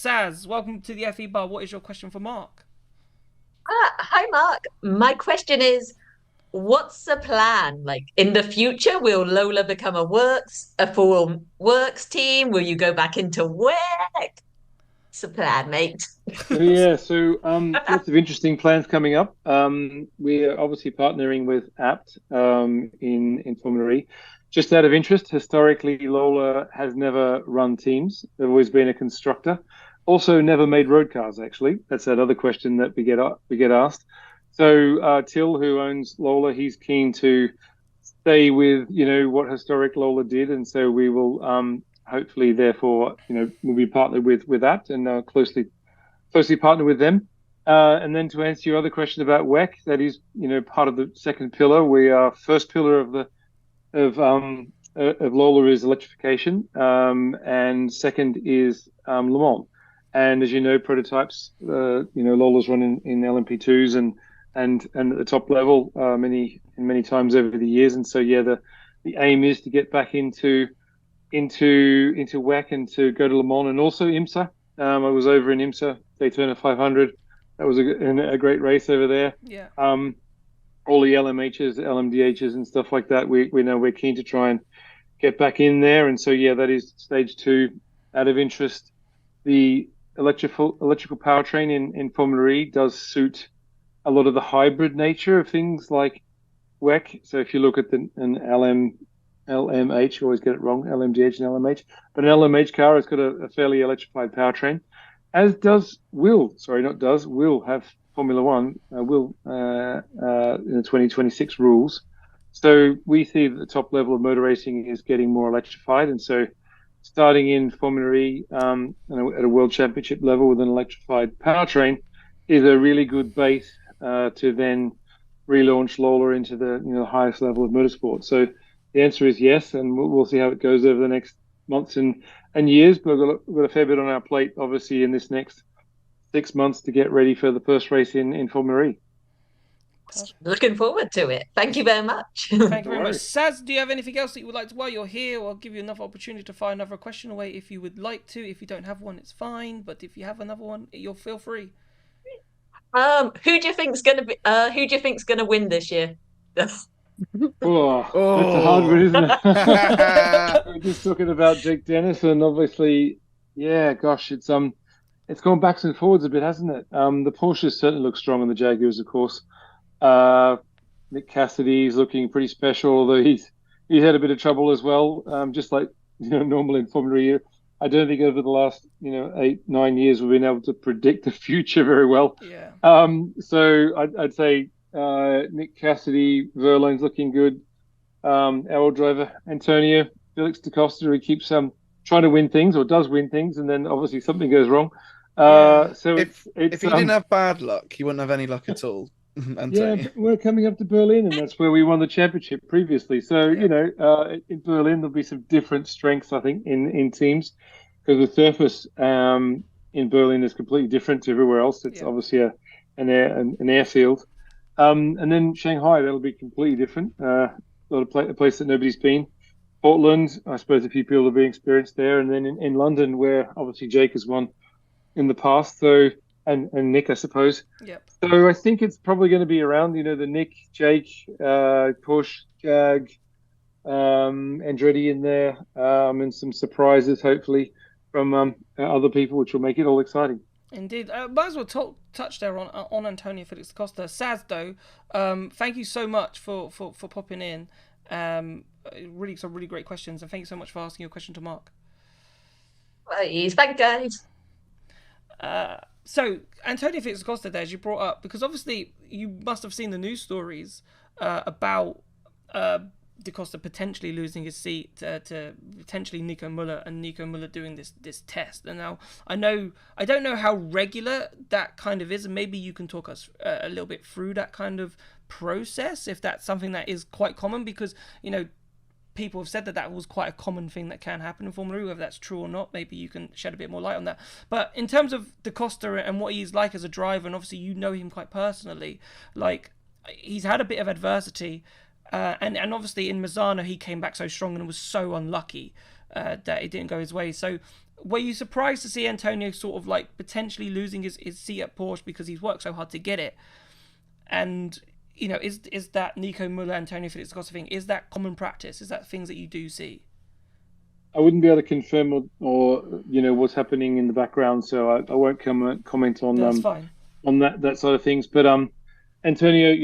Saz, welcome to the FE Bar. What is your question for Mark? Hi, Mark. My question is, what's the plan? Like in the future, will Lola become a full works team? Will you go back into work? What's the plan, mate? Lots of interesting plans coming up. We are obviously partnering with Abt in Formula E. Just out of interest, historically, Lola has never run teams. They've always been a constructor. Also, never made road cars. Actually, that's that other question that we get asked. So Till, who owns Lola, he's keen to stay with what historic Lola did, and so we will hopefully, therefore, we'll be partnered with Abt and closely partner with them. And then to answer your other question about WEC, that is, part of the second pillar. We are first pillar of Lola is electrification, and second is Le Mans. And as you know, prototypes, Lola's run in LMP2s and at the top level many times over the years. And so yeah, the aim is to get back into WEC and to go to Le Mans and also IMSA. I was over in IMSA Daytona 500. That was a great race over there. Yeah. All the LMHs, LMDHs, and stuff like that. We know we're keen to try and get back in there, and so yeah, that is stage two. Out of interest, the electrical powertrain in Formula E does suit a lot of the hybrid nature of things like WEC. So if you look at an LMH, always get it wrong, LMDH and LMH, but an LMH car has got a fairly electrified powertrain, as does will have Formula One will in the 2026 rules. So we see that the top level of motor racing is getting more electrified, and so starting in Formula E at a world championship level with an electrified powertrain is a really good base to then relaunch Lola into the highest level of motorsport. So the answer is yes, and we'll see how it goes over the next months and years. But we've got a fair bit on our plate, obviously, in this next 6 months to get ready for the first race in Formula E. Looking forward to it. Thank you very much. Thank you No very much. worries. Saz, do you have anything else that you would like to, while you're here, I'll give you another opportunity to fire another question away if you would like to. If you don't have one, it's fine. But if you have another one, you'll feel free. Who do you think's gonna win this year? Oh, that's a hard one, Oh. isn't it? We're just talking about Jake Dennis, and obviously, yeah, gosh, it's gone backs and forwards a bit, hasn't it? The Porsches certainly look strong, and the Jaguars, of course. Uh, Nick Cassidy's looking pretty special, although he's had a bit of trouble as well. Just like normal in Formula E. I don't think over the last 8, 9 years we've been able to predict the future very well. Yeah. So I'd say Nick Cassidy, Verlaine's looking good. Our driver Antonio Felix Da Costa, he keeps trying to win things or does win things, and then obviously something goes wrong. Yeah. So If it's he didn't have bad luck, he wouldn't have any luck at all. yeah, Antonio. but we're coming up to Berlin, and that's where we won the championship previously. So Yep. in Berlin there'll be some different strengths, I think, in teams because the surface in Berlin is completely different to everywhere else. It's Yep. obviously an airfield. And then Shanghai, that'll be completely different. A place that nobody's been. Portland, I suppose a few people are being experienced there. And then in London, where obviously Jake has won in the past, so and Nick, I suppose. Yep. So I think it's probably going to be around, the Nick, Jake, Porsche, Jag, Andretti in there, and some surprises hopefully from other people, which will make it all exciting. Indeed. Might as well touch there on Antonio Felix Da Costa. Saz, though, thank you so much for popping in. Some really great questions, and thank you so much for asking your question to Mark. Please, thank guys. So, Antonio Felix Da Costa, there, as you brought up, because obviously you must have seen the news stories about Da Costa potentially losing his seat to potentially Nico Muller, and Nico Muller doing this test. And now I don't know how regular that kind of is, and maybe you can talk us a little bit through that kind of process, if that's something that is quite common, because people have said that was quite a common thing that can happen in Formula E. Whether that's true or not, maybe you can shed a bit more light on that. But in terms of Da Costa and what he's like as a driver, and obviously you know him quite personally, like he's had a bit of adversity. And obviously in Misano he came back so strong and was so unlucky that it didn't go his way. So were you surprised to see Antonio sort of like potentially losing his seat at Porsche because he's worked so hard to get it? And is that Nico Müller, Antonio Felix Da Costa thing? Is that common practice? Is that things that you do see? I wouldn't be able to confirm or what's happening in the background, so I won't comment on That's fine. On that side of things. But Antonio,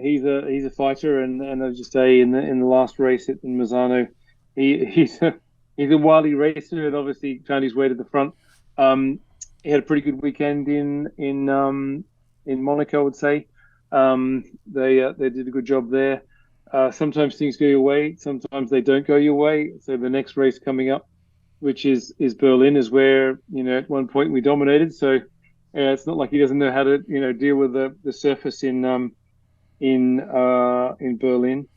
he's a fighter, and I'll just say in the last race in Misano, he's a wily racer, and obviously found his way to the front. He had a pretty good weekend in Monaco, I would say. They did a good job there. Sometimes things go your way, sometimes they don't go your way. So the next race coming up, which is Berlin, is where at one point we dominated. So it's not like he doesn't know how to deal with the surface in Berlin.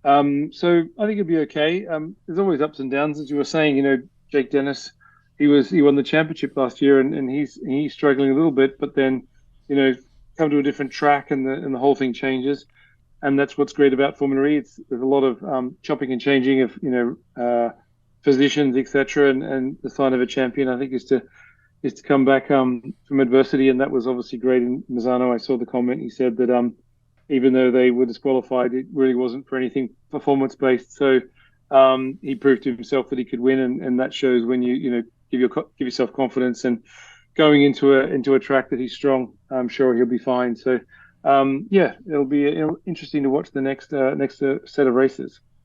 So I think he'll be okay. There's always ups and downs, as you were saying. Jake Dennis, he won the championship last year, and he's struggling a little bit. But then come to a different track, and the whole thing changes. And that's what's great about Formula E. There's a lot of chopping and changing of positions, etc. And the sign of a champion, I think, is to come back from adversity. And that was obviously great in Misano. I saw the comment. He said that even though they were disqualified, it really wasn't for anything performance based. So he proved to himself that he could win, and that shows when you give yourself confidence. And going into a track that he's strong, I'm sure he'll be fine. So. It'll be interesting to watch the next set of races.